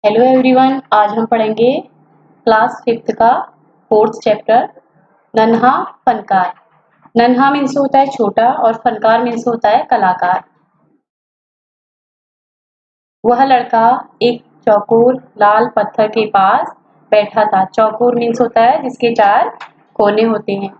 Hello everyone, आज हम पढ़ेंगे क्लास 5th का 4th चैप्टर नन्हा फनकार। नन्हा मीन्स होता है छोटा और फनकार मीन्स होता है कलाकार। वह लड़का एक चौकोर लाल पत्थर के पास बैठा था। चौकोर मीन्स होता है जिसके 4 कोने होते हैं।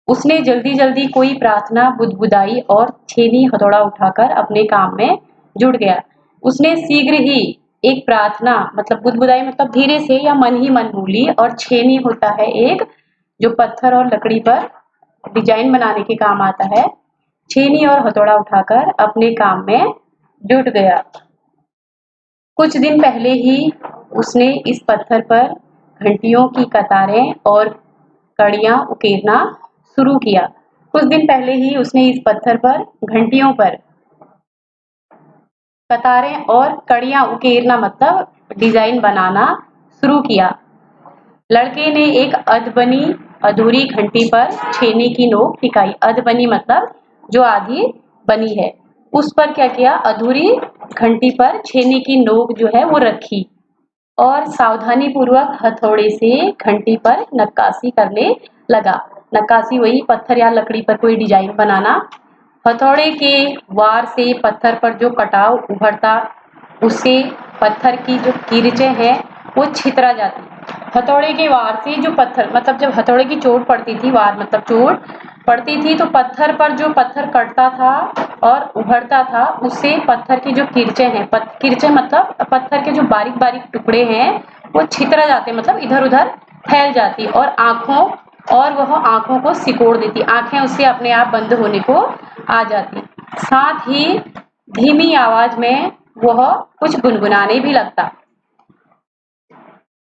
उसने जल्दी जल्दी कोई प्रार्थना बुदबुदाई और छेनी हथौड़ा उठाकर अपने काम में जुट गया। उसने शीघ्र ही एक प्रार्थना मतलब बुदबुदाई मतलब धीरे से या मन ही मन बोली, और छेनी होता है एक जो पत्थर और लकड़ी पर डिजाइन बनाने के काम आता है। छेनी और हथौड़ा उठाकर अपने काम में जुट गया। कुछ दिन पहले ही उसने इस पत्थर पर घंटियों की कतारें और कड़ियां उकेरना शुरू किया। कुछ दिन पहले ही उसने इस पत्थर पर घंटियों पर कतारें और कड़ियां उकेरना मतलब डिजाइन बनाना शुरू किया। लड़के ने एक अधबनी अधूरी घंटी पर छेनी की नोक टिकाई। अधबनी मतलब जो आधी बनी है, उस पर क्या किया, अधूरी घंटी पर छेनी की नोक जो है वो रखी और सावधानी पूर्वक हथौड़े से घंटी पर नक्काशी करने लगा। नक्काशी वही पत्थर या लकड़ी पर कोई डिजाइन बनाना। हथौड़े के वार से पत्थर पर जो कटाव उभरता, उससे पत्थर की जो किरचें हैं वो छितरा जाती। हथौड़े के वार से जो पत्थर मतलब जब हथौड़े की चोट पड़ती थी, वार मतलब चोट पड़ती थी, तो पत्थर पर जो पत्थर कटता था और उभरता था, उससे पत्थर की जो किरचें हैं, किरचें मतलब पत्थर के जो बारीक बारीक टुकड़े हैं वो छितरा जाते, मतलब इधर उधर फैल जाती और वह आंखों को सिकोड़ देती। आंखें उससे अपने आप बंद होने को आ जाती। साथ ही धीमी आवाज में वह कुछ गुनगुनाने भी लगता।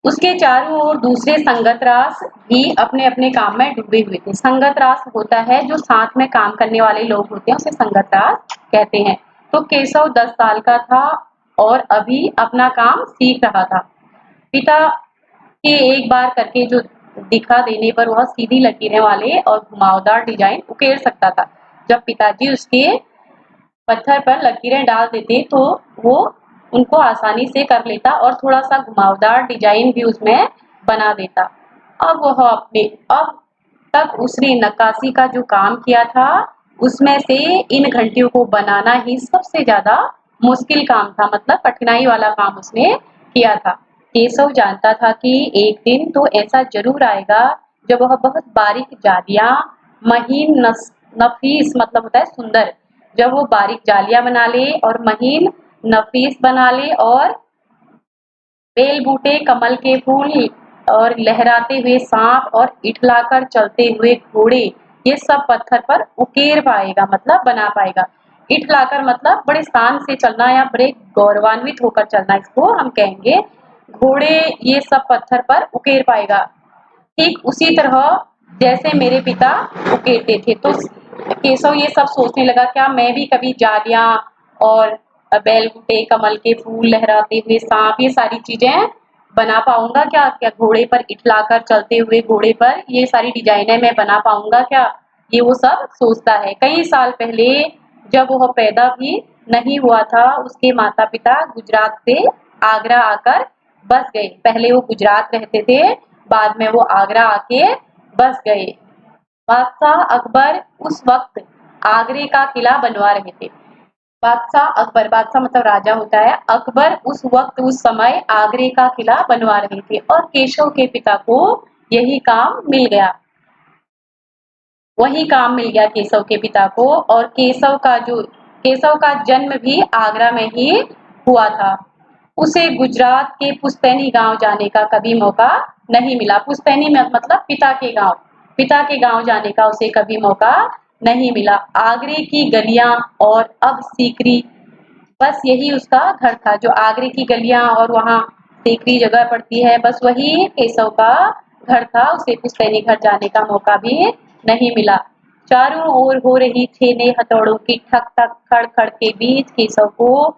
उसके चारों ओर दूसरे संगतरास भी अपने अपने काम में डूबे हुए थे। संगतरास होता है जो साथ में काम करने वाले लोग होते हैं, उसे संगतरास कहते हैं। तो केशव 10 साल का था और अभी अपना काम सीख रहा था। पिता के एक बार करके जो दिखा देने पर वह सीधी लकीरें वाले और घुमावदार डिजाइन उकेर सकता था। जब पिताजी उसके पत्थर पर लकीरें डाल देते तो वो उनको आसानी से कर लेता और थोड़ा सा घुमावदार डिजाइन भी उसमें बना देता। अब तक उसने नक्काशी का जो काम किया था, उसमें से इन घंटियों को बनाना ही सबसे ज्यादा मुश्किल काम था, मतलब कठिनाई वाला काम उसने किया था। केशव जानता था कि एक दिन तो ऐसा जरूर आएगा जब वह बहुत बारीक जालियां, महीन नफीस मतलब होता है सुंदर, जब वो बारीक जालियां बना ले और महीन नफीस बना ले और बेल बूटे, कमल के फूल और लहराते हुए सांप और इठलाकर चलते हुए घोड़े, ये सब पत्थर पर उकेर पाएगा मतलब बना पाएगा। इठलाकर मतलब बड़े शान से चलना या बड़े गौरवान्वित होकर चलना, इसको हम कहेंगे। घोड़े ये सब पत्थर पर उकेर पाएगा, ठीक उसी तरह जैसे मेरे पिता उकेरते थे। तो केशव ये सब सोचने लगा, क्या मैं भी कभी जालियां और बेलबूटे, कमल के फूल, लहराते हुए सांप, ये सारी चीजें बना पाऊंगा क्या? क्या घोड़े पर इठलाकर चलते हुए घोड़े पर ये सारी डिजाइनें मैं बना पाऊंगा क्या? ये वो सब सोचता है। कई साल पहले जब वह पैदा भी नहीं हुआ था, उसके माता पिता गुजरात से आगरा आकर बस गए। पहले वो गुजरात रहते थे, बाद में वो आगरा आके बस गए। बादशाह अकबर उस वक्त आगरे का किला बनवा रहे थे। बादशाह अकबर, बादशाह मतलब राजा होता है, अकबर उस वक्त उस समय आगरे का किला बनवा रहे थे और केशव के पिता को यही काम मिल गया। वही काम मिल गया केशव के पिता को, और केशव का जन्म भी आगरा में ही हुआ था। उसे गुजरात के पुश्तैनी गांव जाने का कभी मौका नहीं मिला। पुश्तैनी में मतलब पिता के गांव जाने का उसे कभी मौका नहीं मिला। आगरे की गलियां और अब सीकरी, बस यही उसका घर था। जो आगरे की गलियां और वहाँ सीकरी जगह पड़ती है, बस वही केशव का घर था। उसे पुश्तैनी घर जाने का मौका भी नहीं मिला। चारों ओर हो रही छेने हथौड़ों की ठक ठक खड़ खड़ के बीच केशव को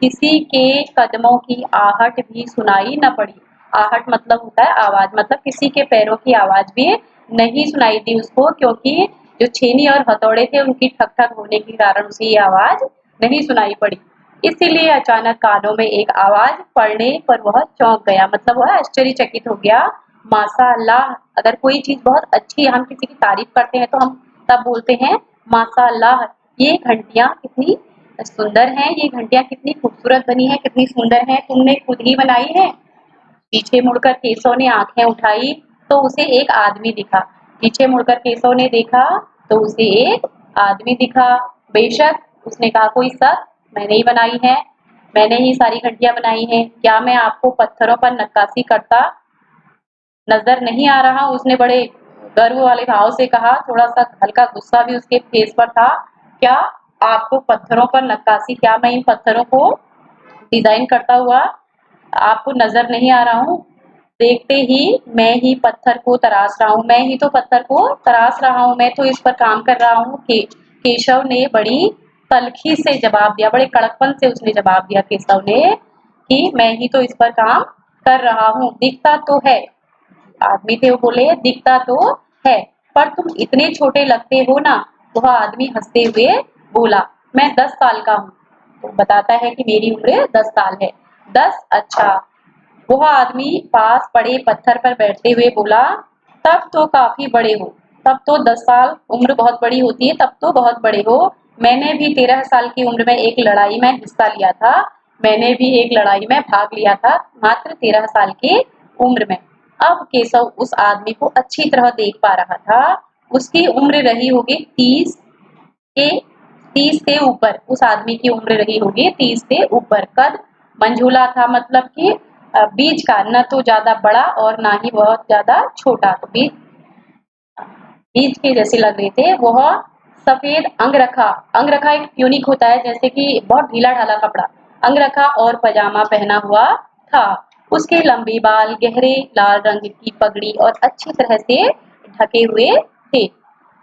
किसी के कदमों की आहट भी सुनाई न पड़ी। आहट मतलब होता है आवाज, मतलब किसी के पैरों की आवाज भी नहीं सुनाई दी उसको, क्योंकि जो छेनी और हथौड़े थे उनकी ठक ठक होने के कारण उसे ये आवाज नहीं सुनाई पड़ी। इसीलिए अचानक कानों में एक आवाज पड़ने पर वह चौंक गया, मतलब वह आश्चर्यचकित हो गया। माशाअल्लाह, अगर कोई चीज बहुत अच्छी है, हम किसी की तारीफ करते हैं तो हम तब बोलते हैं माशाअल्लाह, ये घंटियां कितनी सुंदर हैं, ये घंटियां कितनी खूबसूरत बनी है, कितनी सुंदर हैं, तुमने खुद ही बनाई है। पीछे मुड़कर केशव ने आंखें उठाई तो उसे एक आदमी दिखा। पीछे मुड़कर केशव ने देखा तो उसे एक आदमी दिखा। बेशक, उसने कहा, कोई शक? मैंने ही बनाई है, मैंने ही सारी घंटियां बनाई हैं। क्या मैं आपको पत्थरों पर नक्काशी करता नजर नहीं आ रहा? उसने बड़े गर्व वाले भाव से कहा, थोड़ा सा हल्का गुस्सा भी उसके फेस पर था। क्या आपको पत्थरों पर नक्काशी, क्या मैं इन पत्थरों को डिजाइन करता हुआ आपको नजर नहीं आ रहा हूँ? देखते ही मैं ही पत्थर को तराश रहा हूँ, मैं ही तो पत्थर को तराश रहा हूँ, मैं तो इस पर काम कर रहा हूँ। केशव ने बड़ी तल्खी से जवाब दिया, बड़े कड़कपन से उसने जवाब दिया केशव ने कि मैं ही तो इस पर काम कर रहा हूँ। दिखता तो है, आदमी थे वो बोले, दिखता तो है, पर तुम इतने छोटे लगते हो ना। वह आदमी हंसते हुए बोला, मैं 10 साल का हूँ। तो बताता है कि मेरी उम्र 10 साल है। 10? अच्छा। वह आदमी पास पड़े पत्थर पर बैठते हुए बोला, तब तो काफी बड़े हो, तब तो 10 साल उम्र बहुत बड़ी होती है, तब तो बहुत बड़े हो। मैंने भी 13 साल की उम्र में एक लड़ाई में हिस्सा लिया था, मैंने भी एक लड़ाई में भाग लिया था, मात्र 13 साल की उम्र में। अब केशव उस आदमी को अच्छी तरह देख पा रहा था। उसकी उम्र रही होगी के 30 से ऊपर, उस आदमी की उम्र रही होगी 30 से ऊपर। कद मंझूला था, मतलब कि बीच का, न तो ज्यादा बड़ा और ना ही बहुत ज्यादा छोटा, तो बीच बीज के जैसे लग रहे थे। वह सफेद अंगरखा एक ट्यूनिक होता है, जैसे कि बहुत ढीला ढाला कपड़ा, अंगरखा और पजामा पहना हुआ था। उसके लंबे बाल गहरे लाल रंग की पगड़ी और अच्छी तरह से ढके हुए थे।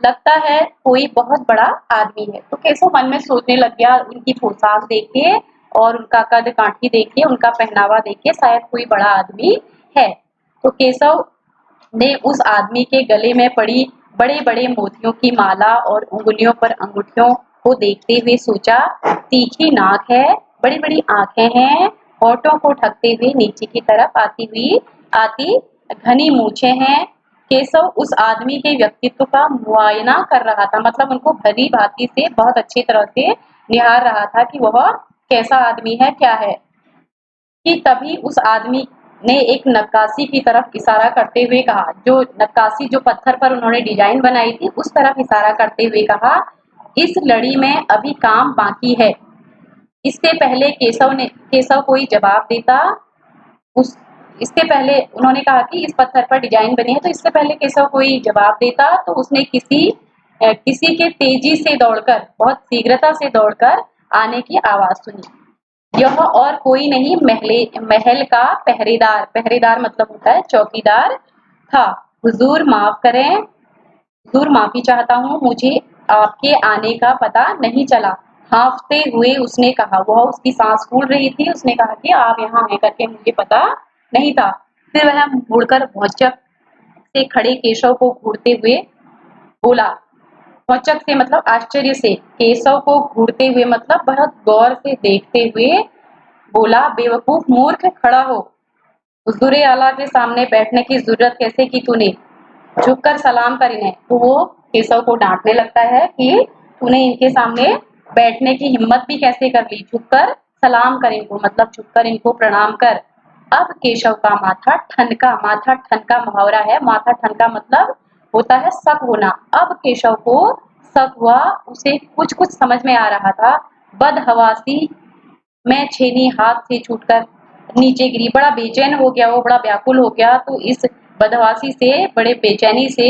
लगता है कोई बहुत बड़ा आदमी है। तो केशव मन में सोचने लग गया, उनकी पोशाक देख के और उनका कद काठी देख के, उनका पहनावा देख के, शायद कोई बड़ा आदमी है। तो केशव ने उस आदमी के गले में पड़ी बड़े बड़े मोतियों की माला और उंगलियों पर अंगूठियों को देखते हुए सोचा, तीखी नाक है, बड़ी बड़ी आंखें हैं, होठों को ढकते हुए नीचे की तरफ आती घनी मूछें हैं। केशव उस आदमी के व्यक्तित्व का मुआयना कर रहा था, मतलब उनको भली भांति से बहुत अच्छी तरह से निहार रहा था कि वह कैसा आदमी है, क्या है। कि तभी उस आदमी ने एक नक्काशी की तरफ इशारा करते हुए कहा, जो नक्काशी जो पत्थर पर उन्होंने डिजाइन बनाई थी उस तरफ इशारा करते हुए कहा, इस लड़ी में अभी काम बाकी है। इससे पहले केशव कोई जवाब देता, उस इससे पहले उन्होंने कहा कि इस पत्थर पर डिजाइन बनी है, तो इससे पहले केशव कोई जवाब देता तो उसने किसी के तेजी से दौड़कर, बहुत शीघ्रता से दौड़कर आने की आवाज सुनी। यह और कोई नहीं, महल का पहरेदार, पहरेदार मतलब होता है चौकीदार था। हुजूर माफ करें, हुजूर माफी चाहता हूँ, मुझे आपके आने का पता नहीं चला। हाँफते हुए उसने कहा, वह उसकी सांस फूल रही थी, उसने कहा कि आप यहाँ हैं करके मुझे पता नहीं था। फिर वह मुड़कर भौचक से खड़े केशव को घूरते हुए बोला, भौचक से मतलब आश्चर्य से, केशव को घूरते हुए मतलब बहुत गौर से देखते हुए बोला, बेवकूफ मूर्ख, खड़ा हो। हुजूर आला के सामने बैठने की जरूरत कैसे की तूने? झुककर सलाम कर इन्हें। तो वो केशव को डांटने लगता है कि तूने इनके सामने बैठने की हिम्मत भी कैसे कर ली, झुककर सलाम कर इनको, मतलब झुककर इनको प्रणाम कर। अब केशव का माथा ठनका मुहावरा है, माथा ठनका मतलब होता है शक होना। अब केशव को शक हुआ, उसे कुछ कुछ समझ में आ रहा था। बदहवासी मैं छेनी हाथ से छूटकर नीचे गिरी, बड़ा बेचैन हो गया, वो बड़ा व्याकुल हो गया। तो इस बदहवासी से, बड़े बेचैनी से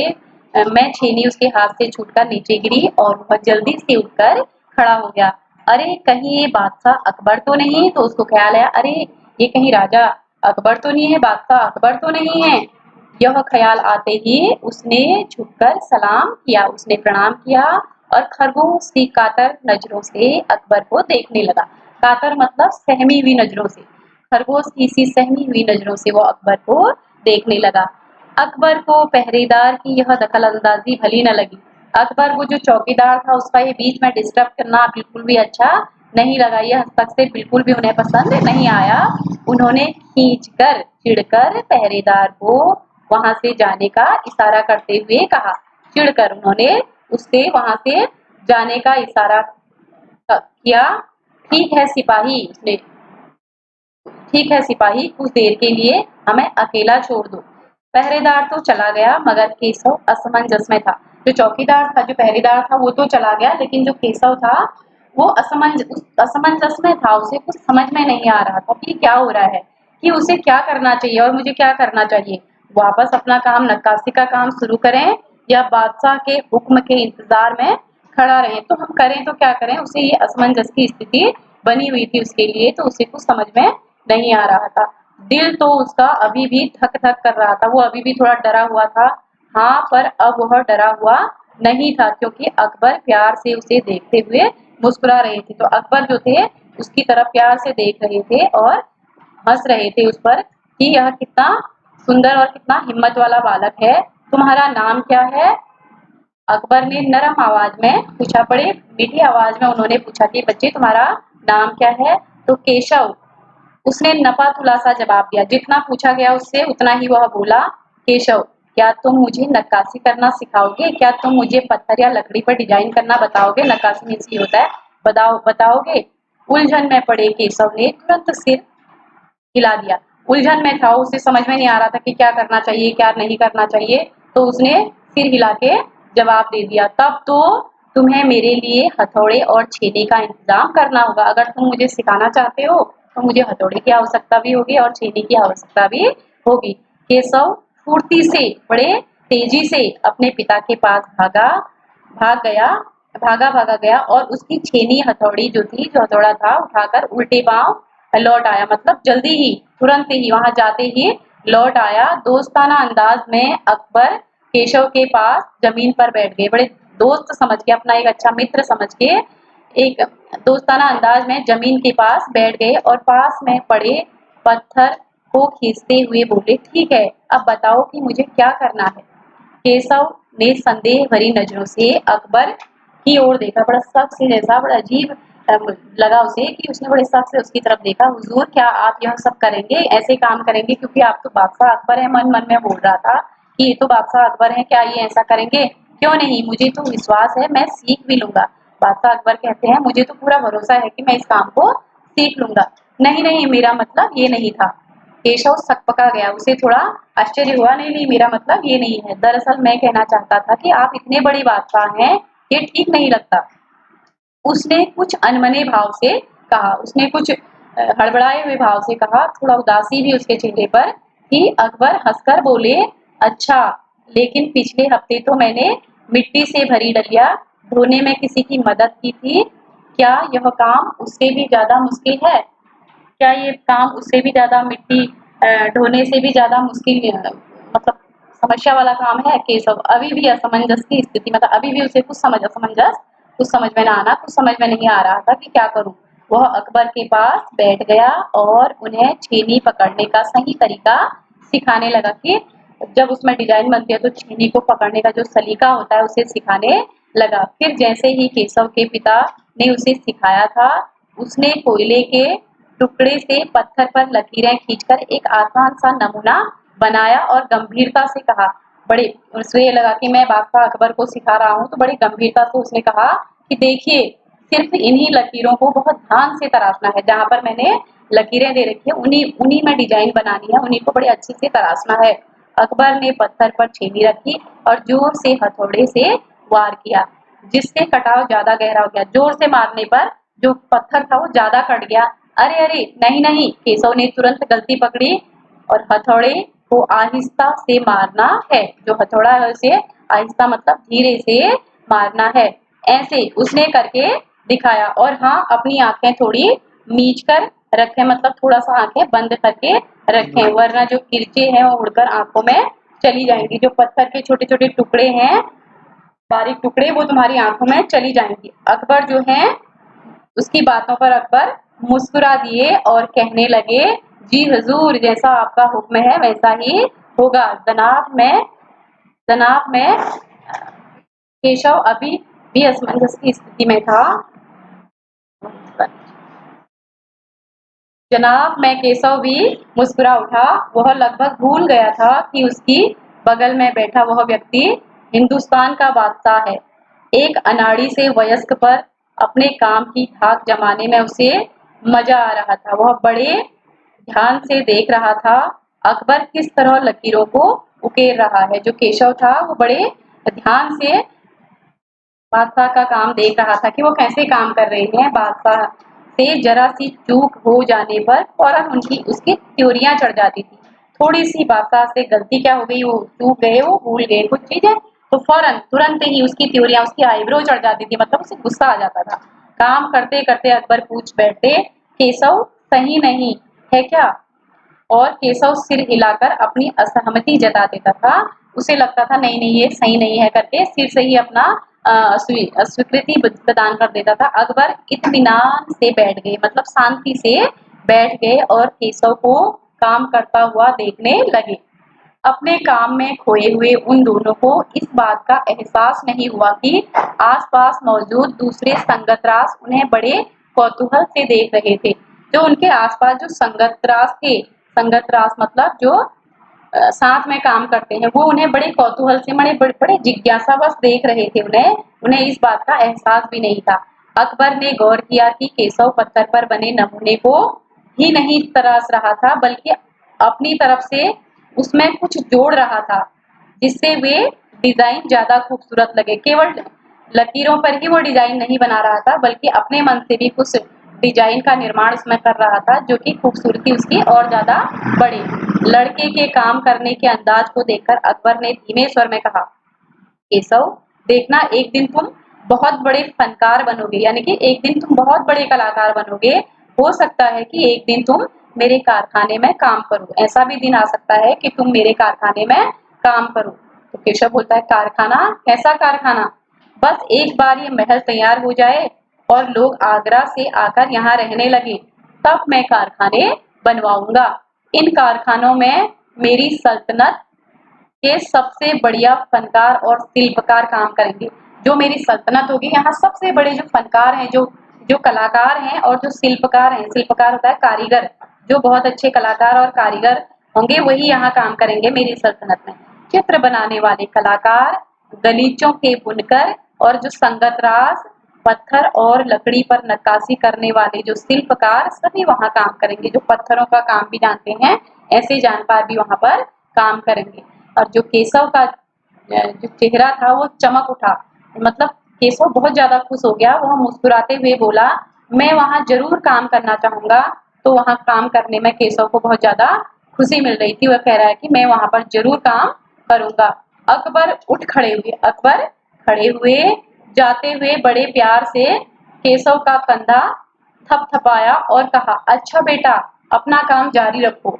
मैं छेनी उसके हाथ से छूटकर नीचे गिरी और वह जल्दी से उठकर खड़ा हो गया। अरे कहीं ये बादशाह अकबर तो नहीं? तो उसको ख्याल आया, अरे ये कहीं राजा अकबर तो नहीं है, बादशाह अकबर तो नहीं है। यह ख्याल आते ही उसने झुककर सलाम किया, उसने प्रणाम किया और खरगोश की कातर नजरों से अकबर को देखने लगा। कातर मतलब सहमी हुई नजरों से, खरगोश की सी सहमी हुई नजरों से वो अकबर को देखने लगा। अकबर को पहरेदार की यह दखल अंदाजी भली न लगी। अकबर को जो चौकीदार था उसका ये बीच में डिस्टर्ब करना बिल्कुल भी अच्छा नहीं लगा। यह हस्तक्षेप बिल्कुल भी उन्हें पसंद नहीं आया। उन्होंने खींचकर चिढ़कर पहरेदार को वहां से जाने का इशारा करते हुए कहा। चिढ़कर उन्होंने उससे वहां से जाने का इशारा किया। ठीक है सिपाही, उसने ठीक है सिपाही, कुछ देर के लिए हमें अकेला छोड़ दो। पहरेदार तो चला गया मगर केशव असमंजस में था। जो चौकीदार था, जो पहरेदार था, वो तो चला गया, लेकिन जो केशव था वो असमंजस में था। उसे कुछ समझ में नहीं आ रहा था कि क्या हो रहा है, कि उसे क्या करना चाहिए और मुझे क्या करना चाहिए। वापस अपना काम, नक्काशी का काम शुरू करें या बादशाह के हुक्म के इंतजार में खड़ा रहे। तो हम करें तो क्या करें। उसे ये असमंजस की स्थिति बनी हुई थी उसके लिए, तो उसे कुछ समझ में नहीं आ रहा था। दिल तो उसका अभी भी धक धक कर रहा था, वो अभी भी थोड़ा डरा हुआ था। हाँ, पर अब वह डरा हुआ नहीं था, क्योंकि अकबर प्यार से उसे देखते हुए मुस्कुरा रहे थे। तो अकबर जो थे उसकी तरफ प्यार से देख रहे थे और हंस रहे थे उस पर कि यह कितना सुंदर और कितना हिम्मत वाला बालक है। तुम्हारा नाम क्या है? अकबर ने नरम आवाज में पूछा, बड़े मीठी आवाज में उन्होंने पूछा कि बच्चे तुम्हारा नाम क्या है? तो केशव, उसने नपा तुला जवाब दिया। जितना पूछा गया उससे उतना ही वह बोला। केशव, क्या तुम मुझे नक्काशी करना सिखाओगे? क्या तुम मुझे पत्थर या लकड़ी पर डिजाइन करना बताओगे? नक्काशी मीन्स ये होता है, बताओगे? उलझन में पड़े केशव ने तुरंत सिर हिला दिया। उलझन में था, उसे समझ में नहीं आ रहा था कि क्या करना चाहिए क्या नहीं करना चाहिए। तो उसने सिर हिला के जवाब दे दिया, तब तो तुम्हें मेरे लिए हथौड़े और छेनी का इंतजाम करना होगा। अगर तुम मुझे सिखाना चाहते हो तो मुझे हथौड़े की आवश्यकता भी होगी और छेनी की आवश्यकता भी होगी। केशव फुर्ती से, बड़े तेजी से अपने पिता के पास भाग गया भागा गया और उसकी छेनी हथौड़ी जो थी, जो हथौड़ा था, उठाकर उल्टे पांव लौट आया। मतलब जल्दी ही, तुरंत ही, वहां जाते ही लौट आया। दोस्ताना अंदाज में अकबर केशव के पास जमीन पर बैठ गए। बड़े दोस्त समझ के, अपना एक अच्छा मित्र समझ के, एक दोस्ताना अंदाज में जमीन के पास बैठ गए और पास में पड़े पत्थर को खींचते हुए बोले, ठीक है, अब बताओ कि मुझे क्या करना है। केशव ने संदेह भरी नजरों से अकबर की ओर देखा। बड़ा शक से, जैसा बड़ा अजीब लगा उसे कि उसने बड़े शक से उसकी तरफ देखा। हुजूर, क्या आप यह सब करेंगे, ऐसे काम करेंगे? क्योंकि आप तो बादशाह अकबर है। मन मन में बोल रहा था कि ये तो बादशाह अकबर है, क्या ये ऐसा करेंगे? क्यों नहीं, मुझे तो विश्वास है, मैं सीख भी लूंगा। बादशाह अकबर कहते हैं, मुझे तो पूरा भरोसा है कि मैं इस काम को सीख लूंगा। नहीं नहीं, मेरा मतलब ये नहीं था। केशव सकपका गया, उसे थोड़ा आश्चर्य हुआ। नहीं नहीं, मेरा मतलब ये नहीं है। दरअसल मैं कहना चाहता था कि आप इतने बड़े बादशाह हैं, ये ठीक नहीं लगता। उसने कुछ अनमने भाव से कहा, उसने कुछ हड़बड़ाए हुए भाव से कहा, थोड़ा उदासी भी उसके चेहरे पर थी। अकबर हंसकर बोले, अच्छा, लेकिन पिछले हफ्ते तो मैंने मिट्टी से भरी डलिया ढोने में किसी की मदद की थी। क्या यह काम उससे भी ज्यादा मुश्किल है? क्या ये काम उससे भी ज्यादा, मिट्टी ढोने से भी ज्यादा मुश्किल, मतलब समस्या वाला काम है? केशव अभी भी असमंजस की स्थिति, मतलब अभी भी उसे कुछ समझ में ना आना, कुछ समझ में नहीं आ रहा था कि क्या करूं। वह अकबर के पास बैठ गया और उन्हें छेनी पकड़ने का सही तरीका सिखाने लगा कि जब उसमें डिजाइन बनती है तो छेनी को पकड़ने का जो सलीका होता है उसे सिखाने लगा। फिर जैसे ही केशव के पिता ने उसे सिखाया था, उसने कोयले के टुकड़े से पत्थर पर लकीरें खींचकर एक आसान सा नमूना बनाया और गंभीरता से कहा, बड़े उसे लगा कि मैं बादशाह अकबर को सिखा रहा हूँ, तो बड़ी गंभीरता से उसने कहा कि देखिए, सिर्फ इन्हीं लकीरों को बहुत ध्यान से तराशना है। जहां पर मैंने लकीरें दे रखी है उन्हीं उन्हीं में डिजाइन बनानी है, उन्हीं को बड़े अच्छे से तराशना है। अकबर ने पत्थर पर छेनी रखी और जोर से हथौड़े से वार किया, जिससे कटाव ज्यादा गहरा हो गया। जोर से मारने पर जो पत्थर था वो ज्यादा कट गया। अरे अरे, नहीं नहीं, केशव ने तुरंत गलती पकड़ी और हथौड़े को आहिस्ता से मारना है। जो हथौड़ा है उसे आहिस्ता, मतलब धीरे से मारना है। ऐसे उसने करके दिखाया। और हाँ, अपनी आंखें थोड़ी मीच कर रखें, मतलब थोड़ा सा आंखें बंद करके रखें, वरना जो किरचे हैं वो उड़कर आंखों में चली जाएंगी। जो पत्थर के छोटे छोटे टुकड़े हैं, बारीक टुकड़े, वो तुम्हारी आंखों में चली जाएंगी। अकबर जो है, उसकी बातों पर अकबर मुस्कुरा दिए और कहने लगे, जी हुजूर, जैसा आपका हुक्म है वैसा ही होगा। जनाब मैं केशव अभी भी असमंजस की स्थिति में था। जनाब, मैं केशव भी मुस्कुरा उठा। वह लगभग भूल गया था कि उसकी बगल में बैठा वह व्यक्ति हिंदुस्तान का बादशाह है। एक अनाड़ी से वयस्क पर अपने काम की धाक जमाने में उसे मजा आ रहा था। वह बड़े ध्यान से देख रहा था अकबर किस तरह लकीरों को उकेर रहा है। जो केशव था वो बड़े ध्यान से बादशाह का काम देख रहा था कि वो कैसे काम कर रहे हैं। बादशाह से जरा सी चूक हो जाने पर फौरन उनकी उसकी त्योरियां चढ़ जाती थी। थोड़ी सी बादशाह से गलती क्या हो गई, वो चूक गए, वो भूल गए कुछ चीजें, तो फौरन तुरंत ही उसकी त्योरियां, उसकी आईब्रो चढ़ जाती थी, मतलब उसे गुस्सा आ जाता था। काम करते करते अकबर पूछ बैठते, केशव सही नहीं है क्या? और केशव सिर हिलाकर अपनी असहमति जता देता था। उसे लगता था नहीं नहीं ये सही नहीं है करके सिर से ही अपना अस्वीकृति प्रदान कर देता था। अकबर इत्मीनान से बैठ गए, मतलब शांति से बैठ गए और केशव को काम करता हुआ देखने लगे। अपने काम में खोए हुए उन दोनों को इस बात का एहसास नहीं हुआ कि आसपास मौजूद दूसरे संगतरास उन्हें बड़े कौतूहल से देख रहे थे। जो उनके आसपास जो संगतरास थे, संगतरास मतलब जो साथ में काम करते हैं, वो उन्हें बड़े कौतूहल से बड़े जिज्ञासावश देख रहे थे। उन्हें उन्हें इस बात का एहसास भी नहीं था। अकबर ने गौर किया कि केशव पत्थर पर बने नमूने को ही नहीं तराश रहा था, बल्कि अपनी तरफ से उसमें कुछ जोड़ रहा था जिससे वे डिजाइन ज्यादा खूबसूरत लगे। केवल लकीरों पर ही वो डिजाइन नहीं बना रहा था, बल्कि अपने मन से भी कुछ डिजाइन का निर्माण उसमें कर रहा था, जो कि खूबसूरती उसकी और ज्यादा बढ़े। लड़के के काम करने के अंदाज को देखकर अकबर ने धीमे स्वर में कहा, केशव देखना एक दिन तुम बहुत बड़े फनकार बनोगे, यानी कि एक दिन तुम बहुत बड़े कलाकार बनोगे। हो सकता है कि एक दिन तुम मेरे कारखाने में काम करो, ऐसा भी दिन आ सकता है कि तुम मेरे कारखाने में काम करो। तो केशव बोलता है, कारखाना? कैसा कारखाना? बस एक बार ये महल तैयार हो जाए और लोग आगरा से आकर यहाँ रहने लगे, तब मैं कारखाने बनवाऊंगा। इन कारखानों में मेरी सल्तनत के सबसे बढ़िया फनकार और शिल्पकार काम करेंगे। जो मेरी सल्तनत होगी, यहाँ सबसे बड़े जो फनकार हैं, जो जो कलाकार हैं और जो शिल्पकार हैं, शिल्पकार होता है कारीगर, जो बहुत अच्छे कलाकार और कारीगर होंगे वही यहाँ काम करेंगे मेरी सल्तनत में। चित्र बनाने वाले कलाकार, गलीचों के बुनकर और जो संगतरास, पत्थर और लकड़ी पर नक्काशी करने वाले जो शिल्पकार, सभी वहाँ काम करेंगे। जो पत्थरों का काम भी जानते हैं, ऐसे जानकार भी वहाँ पर काम करेंगे। और जो केशव का जो चेहरा था वो चमक उठा, मतलब केशव बहुत ज्यादा खुश हो गया। वह मुस्कुराते हुए बोला, मैं वहाँ जरूर काम करना चाहूंगा। तो वहाँ काम करने में केशव को बहुत ज्यादा खुशी मिल रही थी। वह कह रहा है कि मैं वहाँ पर जरूर काम करूंगा। अकबर उठ खड़े हुए, अकबर खड़े हुए, जाते हुए बड़े प्यार से केशव का कंधा थपथपाया और कहा, अच्छा बेटा, अपना काम जारी रखो।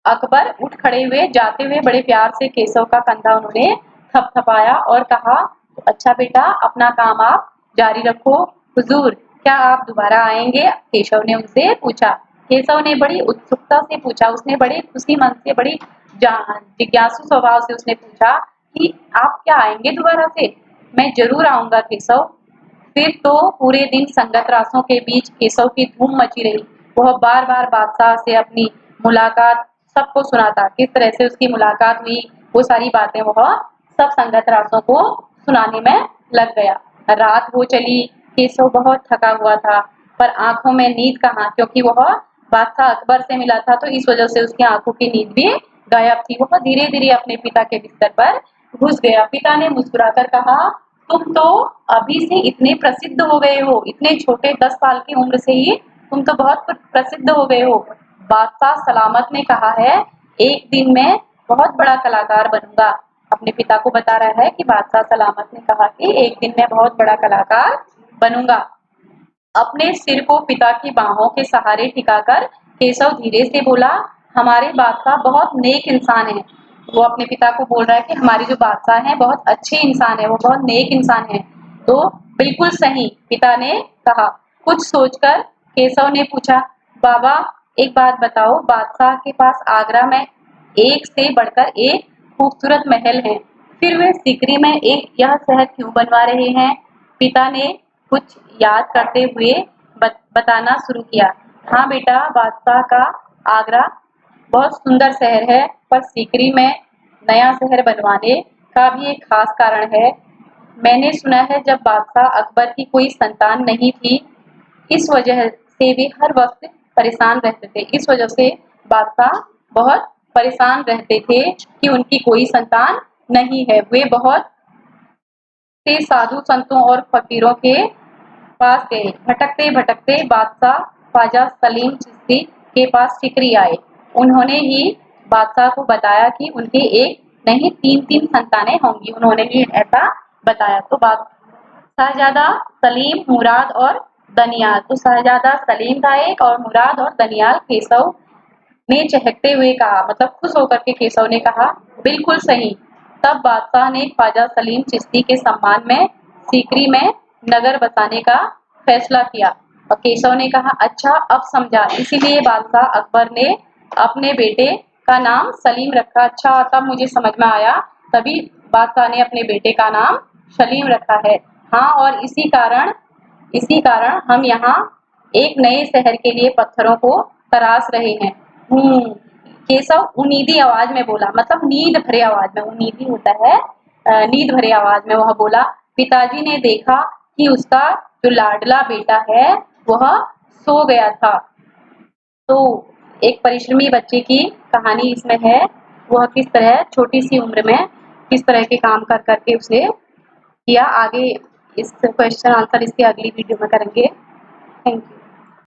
अकबर उठ खड़े हुए, जाते हुए बड़े प्यार से केशव का कंधा उन्होंने थपथपाया और कहा, अच्छा बेटा, अपना काम आप जारी रखो। हुजूर, क्या आप दोबारा आएंगे? केशव ने उनसे पूछा। केशव ने बड़ी उत्सुकता से पूछा, उसने बड़े खुशी मन से, बड़ी जिज्ञासु स्वभाव से उसने पूछा कि आप क्या आएंगे दोबारा से? मैं जरूर आऊंगा केशव। फिर तो पूरे दिन संगत रासों के बीच केशव की धूम मची रही। वह बार बार बादशाह से अपनी मुलाकात सबको सुनाता, किस तरह से उसकी मुलाकात हुई, वो सारी बातें वह सब संगत रासों को सुनाने में लग गया। रात हो चली, केशव बहुत थका हुआ था, पर आंखों में नींद कहाँ, क्योंकि वह बादशाह अकबर से मिला था, तो इस वजह से उसकी आंखों की नींद भी गायब थी। वह धीरे धीरे अपने पिता के बिस्तर पर घुस गया। पिता ने मुस्कुराकर कहा, तुम तो अभी से इतने प्रसिद्ध हो गए हो, इतने छोटे 10 साल की उम्र से ही तुम तो बहुत प्रसिद्ध हो गए हो। बादशाह सलामत ने कहा है, एक दिन मैं बहुत बड़ा कलाकार बनूंगा। अपने पिता को बता रहा है कि बादशाह सलामत ने कहा कि एक दिन मैं बहुत बड़ा कलाकार बनूंगा। अपने सिर को पिता की बाहों के सहारे टिकाकर केशव धीरे से बोला, हमारे बादशाह बहुत नेक इंसान है। वो अपने पिता को बोल रहा है कि हमारी जो बादशाह है बहुत अच्छे इंसान है, वो बहुत नेक इंसान है। तो बिल्कुल सही, पिता ने कहा। कुछ सोचकर केशव ने पूछा, बाबा एक बात बताओ, बादशाह के पास आगरा में एक से बढ़कर एक खूबसूरत महल है, फिर वे सिकरी में एक यह शहर क्यों बनवा रहे हैं? पिता ने कुछ याद करते हुए बताना शुरू किया। हाँ बेटा, बादशाह का आगरा बहुत सुंदर शहर है, पर सीकरी में नया शहर बनवाने का भी एक खास कारण है। मैंने सुना है जब बादशाह अकबर की कोई संतान नहीं थी, इस वजह से वे हर वक्त परेशान रहते थे। इस वजह से बादशाह बहुत परेशान रहते थे कि उनकी कोई संतान नहीं है। वे बहुत से साधु संतों और फकीरों के पास गए। भटकते भटकते बादशाह ख्वाजा सलीम चिश्ती के पास सीकरी आए। उन्होंने ही बादशाह को बताया कि उनके एक नहीं तीन संतानें होंगी। उन्होंने ही ऐसा बताया। तो शहजादा सलीम, मुराद और दनियाल। तो शहजादा सलीम था एक, और मुराद और दनियाल। केशव ने चहकते हुए कहा, मतलब खुश होकर के केशव ने कहा, बिल्कुल सही। तब बादशाह ने ख्वाजा सलीम चिश्ती के सम्मान में सीकरी में नगर बसाने का फैसला किया। और केशव ने कहा, अच्छा अब समझा, इसीलिए बादशाह अकबर ने अपने बेटे का नाम सलीम रखा। अच्छा, तब मुझे समझ में आया, तभी बादशाह ने अपने बेटे का नाम सलीम रखा है। हाँ, और इसी कारण हम यहाँ एक नए शहर के लिए पत्थरों को तराश रहे हैं। केशव उन्नीदी आवाज में बोला, मतलब नींद भरे आवाज में। उन्नीदी होता है नींद भरे आवाज में वह बोला, पिताजी ने देखा कि उसका जो लाडला बेटा है वह सो गया था। तो एक परिश्रमी बच्चे की कहानी इसमें है। वह किस तरह छोटी सी उम्र में किस तरह के काम कर करके उसे किया। आगे इस क्वेश्चन आंसर इसके अगली वीडियो में करेंगे। Thank you.